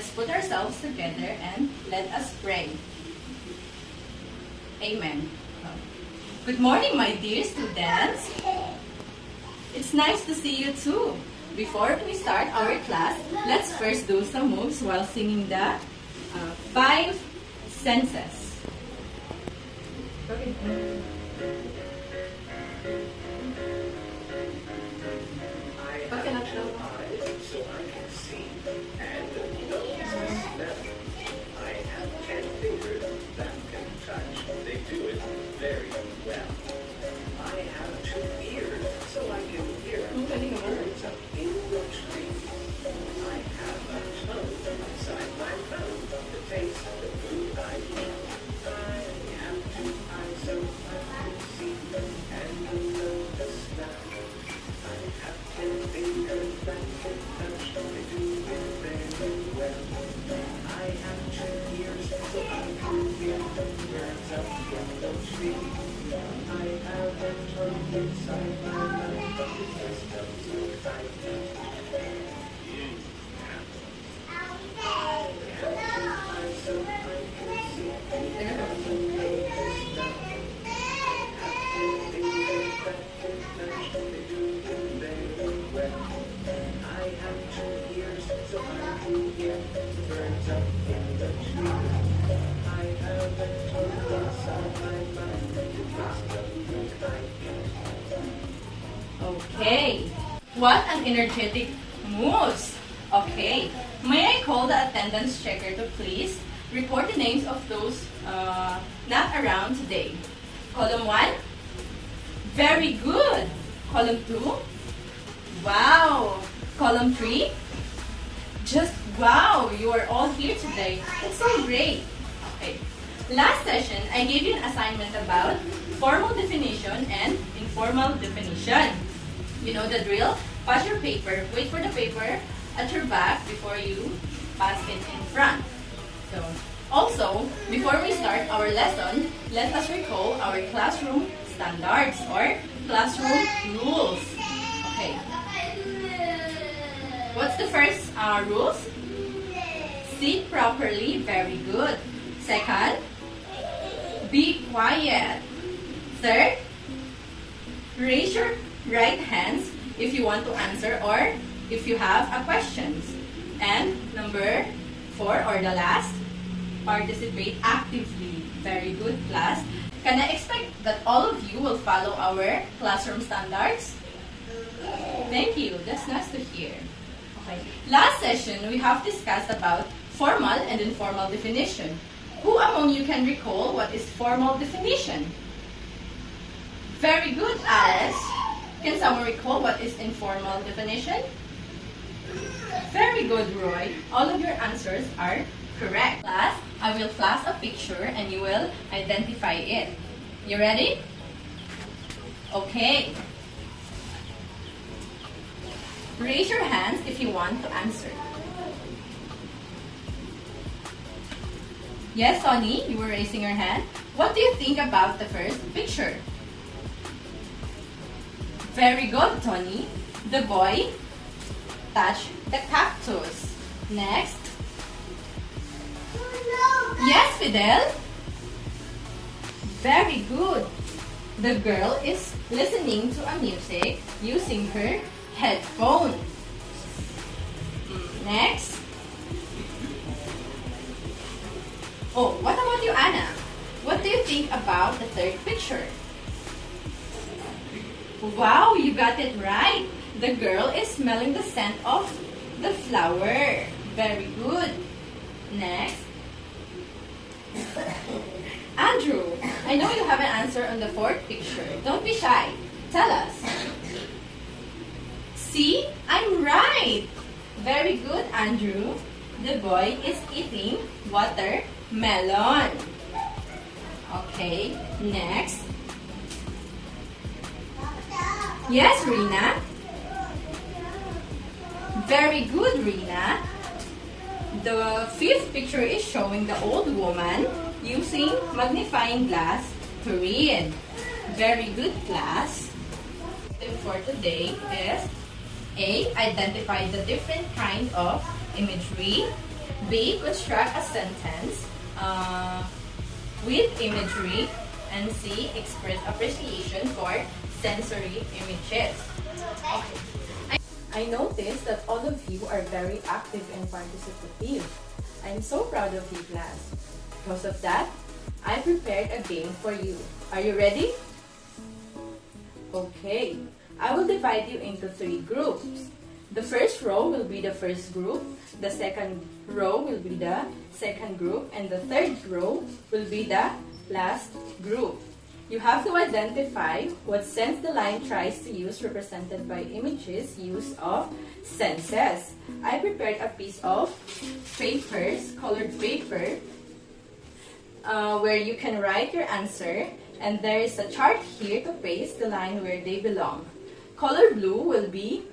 let's put ourselves together and let us pray. Amen. Good morning, my dear students. It's nice to see you too. Before we start our class, let's first do some moves while singing the 5 senses. Okay, what an energetic moves. Okay, may I call the attendance checker to please report the names of those not around today. Column 1, very good. Column 2, wow. Column 3, just wow, you are all here today. It's so great. Okay, last session I gave you an assignment about formal definition and informal definition. You know the drill? Pass your paper. Wait for the paper at your back before you pass it in front. So, also, before we start our lesson, let us recall our classroom standards or classroom rules. Okay. What's the first rules? Sit properly. Very good. Second, be quiet. Third, raise your right hands if you want to answer or if you have a questions. And number 4 or the last, participate actively. Very good, class. Can I expect that all of you will follow our classroom standards? Thank you. That's nice to hear. Okay. Last session, we have discussed about formal and informal definition. Who among you can recall what is formal definition? Very good, Alice. Can someone recall what is informal definition? Very good, Roy. All of your answers are correct. Class, I will flash a picture and you will identify it. You ready? Okay. Raise your hands if you want to answer. Yes, Sonny, you were raising your hand. What do you think about the first picture? Very good, Tony. The boy touched the cactus. Next. Yes, Fidel. Very good. The girl is listening to a music using her headphone. Next. Oh, what about you, Anna? What do you think about the third picture? Wow, you got it right. The girl is smelling the scent of the flower. Very good. Next. Andrew, I know you have an answer on the fourth picture. Don't be shy. Tell us. See, I'm right. Very good, Andrew. The boy is eating watermelon. Okay, next. Yes, Rina. Very good, Rina. The fifth picture is showing the old woman using magnifying glass to read. Very good, class. Tip for today is A. Identify the different kind of imagery. B. Construct a sentence with imagery. And C. Express appreciation for sensory images. Okay. I noticed that all of you are very active and participative. I'm so proud of you, class. Because of that, I prepared a game for you. Are you ready? Okay. I will divide you into 3 groups. The first row will be the first group, the second row will be the second group, and the third row will be the last group. You have to identify what sense the line tries to use, represented by images use of senses. I prepared a piece of papers, colored paper, where you can write your answer, and there is a chart here to paste the line where they belong. Color blue will be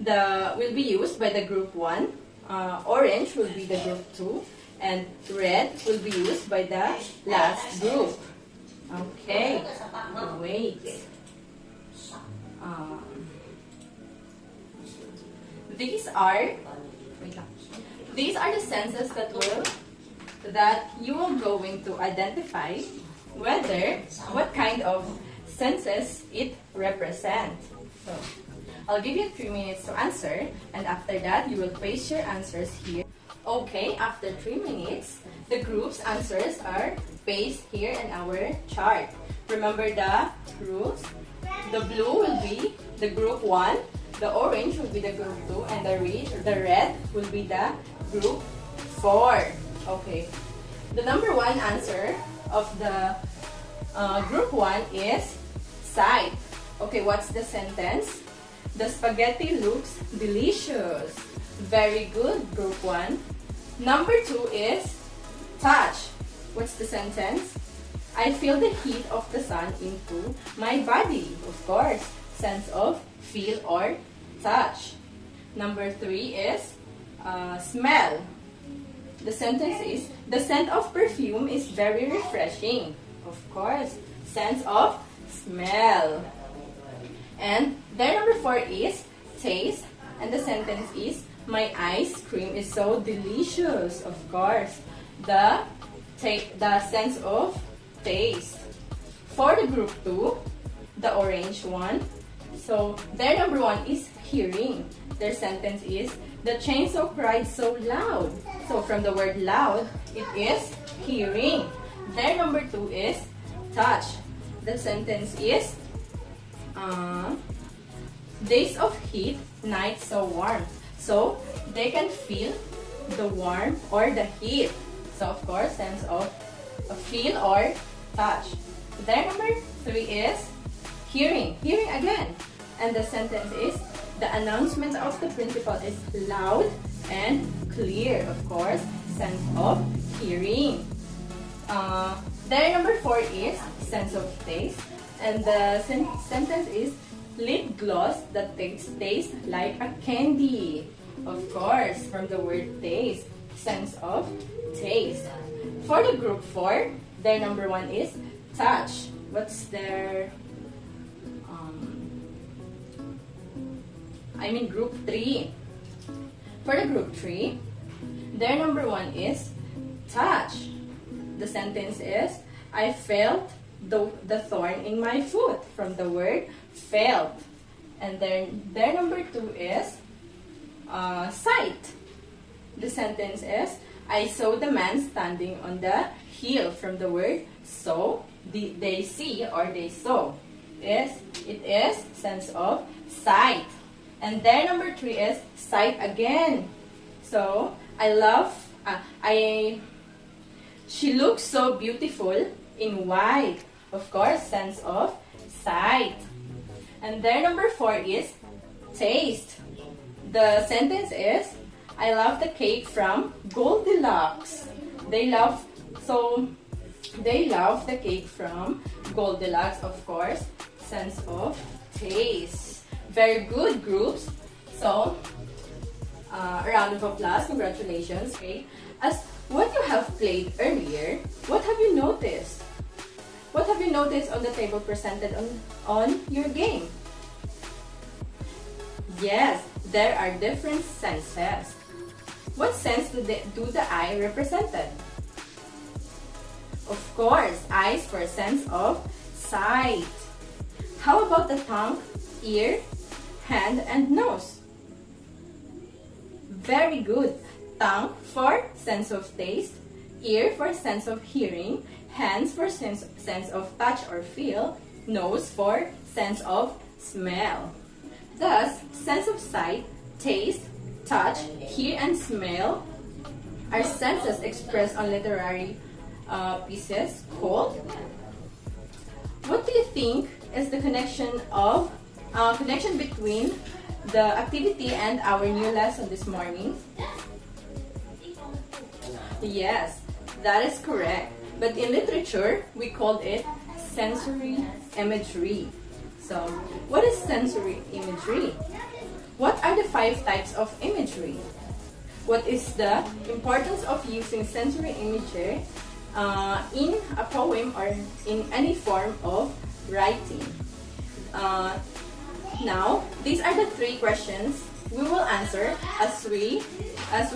used by the group 1, orange will be the group 2, and red will be used by the last group. Okay, wait. These are the senses that you will going to identify what kind of senses it represents. So, I'll give you 3 minutes to answer, and after that, you will paste your answers here. Okay, after 3 minutes, the group's answers are pasted here in our chart. Remember the rules? The blue will be the group 1, the orange will be the group 2, and the red will be the group 4. Okay. The number 1 answer of the group 1 is sight. Okay, what's the sentence? The spaghetti looks delicious. Very good, group 1. Number 2 is touch. What's the sentence? I feel the heat of the sun into my body. Of course, sense of feel or touch. Number 3 is smell. The sentence is, the scent of perfume is very refreshing. Of course, sense of smell. And their number 4 is taste. And the sentence is, my ice cream is so delicious. Of course, the sense of taste. For the group 2, the orange one, so their number 1 is hearing. Their sentence is, the chainsaw cried so loud. So from the word loud, it is hearing. Their number 2 is touch. The sentence is, days of heat, nights so warm. So they can feel the warmth or the heat. So of course, sense of feel or touch. Their number 3 is hearing. Hearing again. And the sentence is, the announcement of the principal is loud and clear. Of course, sense of hearing. Their number 4 is sense of taste. And the sentence is, lip gloss that tastes like a candy. Of course, from the word taste, sense of taste. For the group 4, their number 1 is touch. What's their group 3. For the group 3, their number 1 is touch. The sentence is, I felt the thorn in my foot, from the word felt. And then their number 2 is sight. The sentence is, I saw the man standing on the hill, from the word saw. They see or they saw. It is sense of sight. And their number 3 is sight again. So she looks so beautiful in white. Of course, sense of sight. And their number 4 is taste. The sentence is, I love the cake from Goldilocks. They love the cake from Goldilocks, of course, sense of taste. Very good, groups. So, a round of applause. Congratulations. Okay. As what you have played earlier, what have you noticed? What have you noticed on the table presented on your game? Yes, there are different senses. What sense do the eye represented? Of course, eyes for a sense of sight. How about the tongue, ear, hand, and nose? Very good. Tongue for sense of taste, ear for sense of hearing, hands for sense of touch or feel, nose for sense of smell. Thus, sense of sight, taste, touch, hear, and smell are senses expressed on literary pieces called. What do you think is the connection between the activity and our new lesson this morning? Yes, that is correct. But in literature, we called it sensory imagery. So, what is sensory imagery? What are the 5 types of imagery? What is the importance of using sensory imagery in a poem or in any form of writing? Now, these are the 3 questions we will answer as we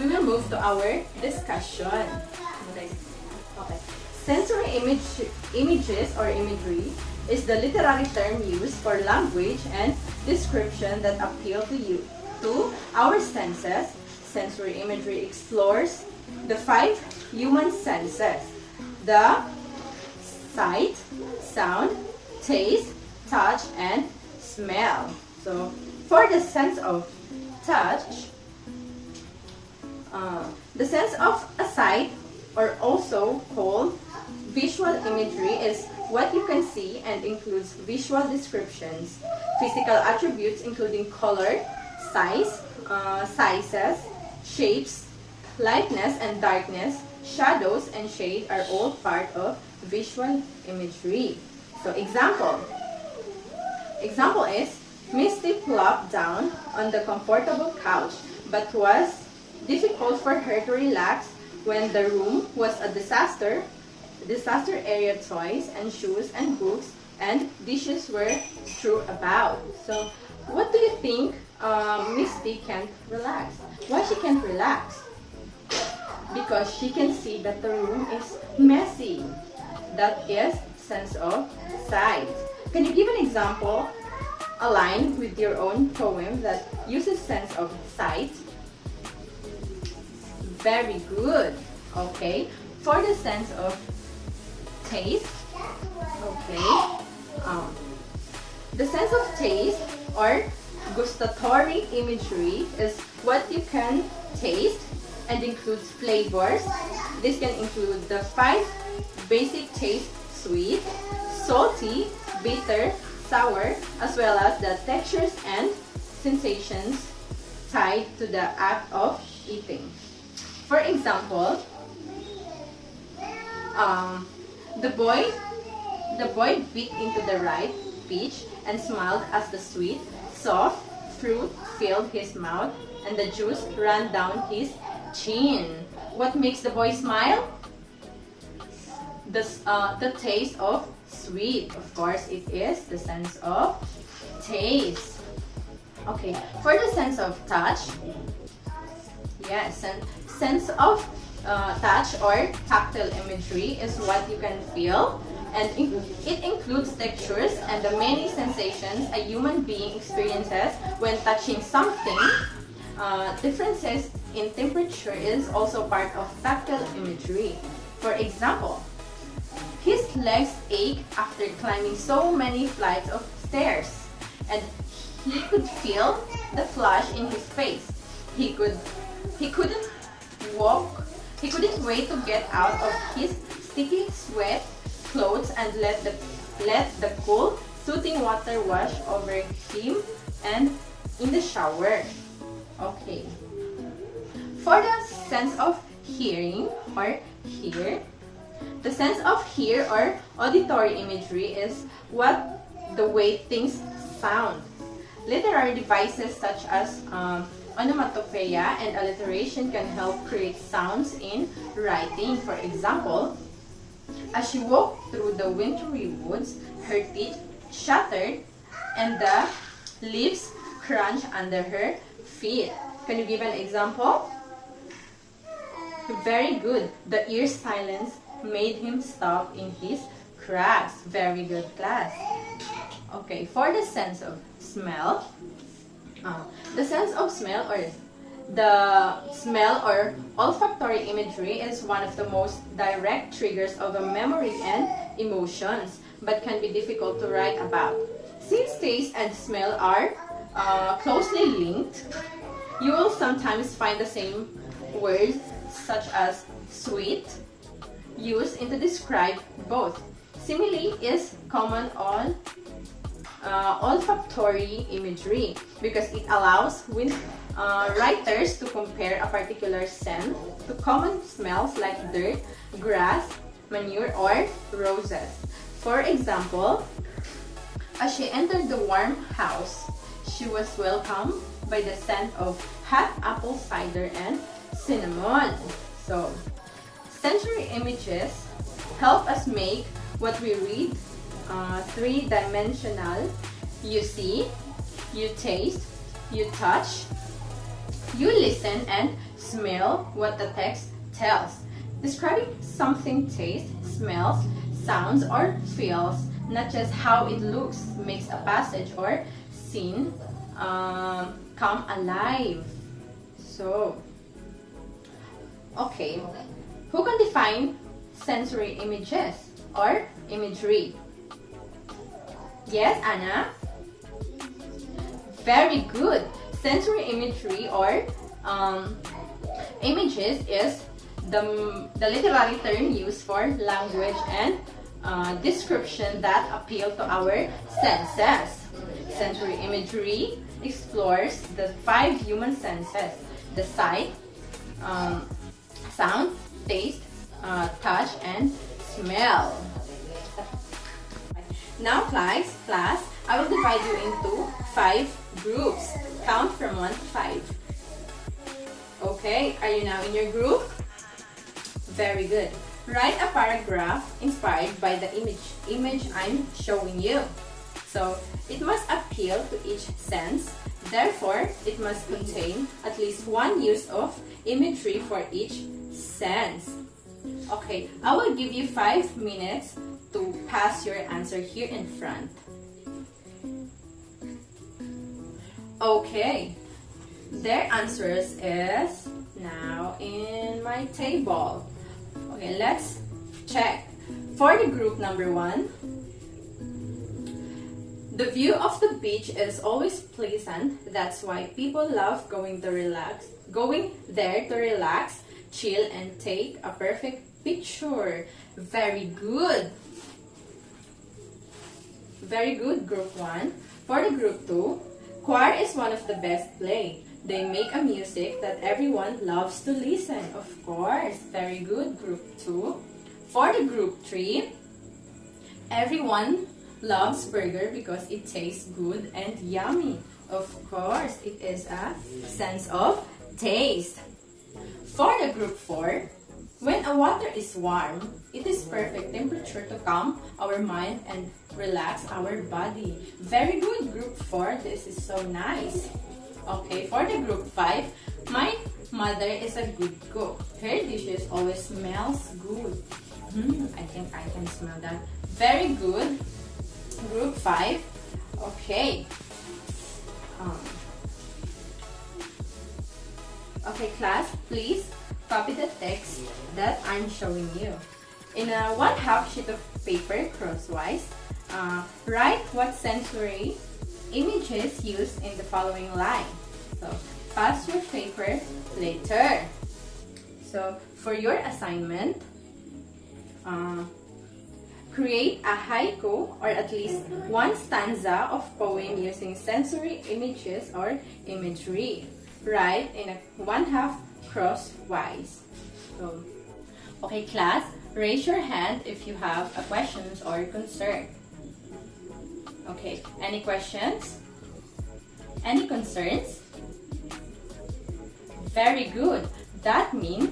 will move to our discussion. Okay. Sensory images or imagery is the literary term used for language and description that appeal to our senses. Sensory imagery explores the 5 human senses: the sight, sound, taste, touch, and smell. So, for the sense of touch, the sense of a sight, or also called visual imagery, is what you can see and includes visual descriptions, physical attributes including color, size, sizes, shapes, lightness and darkness, shadows and shade are all part of visual imagery. So example is Misty plopped down on the comfortable couch, but was difficult for her to relax when the room was a disaster area. Toys and shoes and books and dishes were strewn about. So what do you think Misty can't relax? Why she can't relax? Because she can see that the room is messy. That is sense of sight. Can you give an example, a line with your own poem that uses sense of sight? Very good. Okay. For the sense of taste, okay. The sense of taste or gustatory imagery is what you can taste and includes flavors. This can include the 5 basic taste: sweet, salty, bitter, sour, as well as the textures and sensations tied to the act of eating. For example, the boy bit into the ripe peach and smiled as the sweet, soft fruit filled his mouth and the juice ran down his chin. What makes the boy smile? The taste of sweet. Of course, it is the sense of taste. Okay, for the sense of touch, yes, sense of touch or tactile imagery is what you can feel, and it includes textures and the many sensations a human being experiences when touching something. Differences in temperature is also part of tactile imagery. For example, his legs ache after climbing so many flights of stairs, and he could feel the flush in his face. He couldn't wait to get out of his sticky sweat clothes and let the cool, soothing water wash over him and in the shower. Okay. For the sense of hearing or hear, the sense of hear or auditory imagery is the way things sound. Literary devices such as onomatopoeia and alliteration can help create sounds in writing. For example, as she walked through the wintry woods, her teeth shattered and the leaves crunched under her feet. Can you give an example? Very good. The ear silence made him stop in his tracks. Very good, class. Okay, for the sense of smell, the sense of smell or the smell or olfactory imagery is one of the most direct triggers of a memory and emotions, but can be difficult to write about. Since taste and smell are closely linked, you will sometimes find the same words such as sweet used to describe both. Simile is common on olfactory imagery because it allows writers to compare a particular scent to common smells like dirt, grass, manure, or roses. For example, as she entered the warm house, she was welcomed by the scent of hot apple cider and cinnamon. So, sensory images help us make what we read three-dimensional. You see, you taste, you touch, you listen, and smell what the text tells. Describing something tastes, smells, sounds, or feels, not just how it looks, makes a passage or scene come alive. So, okay, who can define sensory images or imagery? Yes, Anna? Very good. Sensory imagery or images is the literary term used for language and description that appeal to our senses. Sensory imagery explores the 5 human senses: the sight, sound, taste, touch, and smell. Now, class, I will divide you into 5 groups. Count from 1 to 5. Okay, are you now in your group? Very good. Write a paragraph inspired by the image I'm showing you. So, it must appeal to each sense. Therefore, it must contain at least one use of imagery for each sense. Okay, I will give you 5 minutes to pass your answer here in front. Okay, their answers is now in my table. Okay, let's check. For the group number 1, the view of the beach is always pleasant. That's why people love going there to relax, chill, and take a perfect picture. Very good. Very good, group 1. For the group 2, choir is one of the best play. They make a music that everyone loves to listen. Of course. Very good, group 2. For the group 3, everyone loves burger because it tastes good and yummy. Of course, it is a sense of taste. For the group 4, when a water is warm, it is perfect temperature to calm our mind and relax our body. Very good, group 4. This is so nice. Okay, for the group 5, my mother is a good cook. Her dishes always smells good. I think I can smell that. Very good, group 5. Okay. Okay, class, please copy the text that I'm showing you. In a 1/2 sheet of paper, crosswise, write what sensory images used in the following line. So, pass your paper later. So, for your assignment, create a haiku or at least one stanza of poem using sensory images or imagery. Write in a 1/2 crosswise. So, okay, class, raise your hand if you have a questions or concern. Okay, any questions? Any concerns? Very good. That means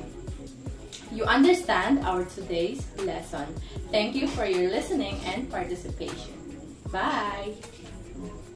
you understand our today's lesson. Thank you for your listening and participation. Bye!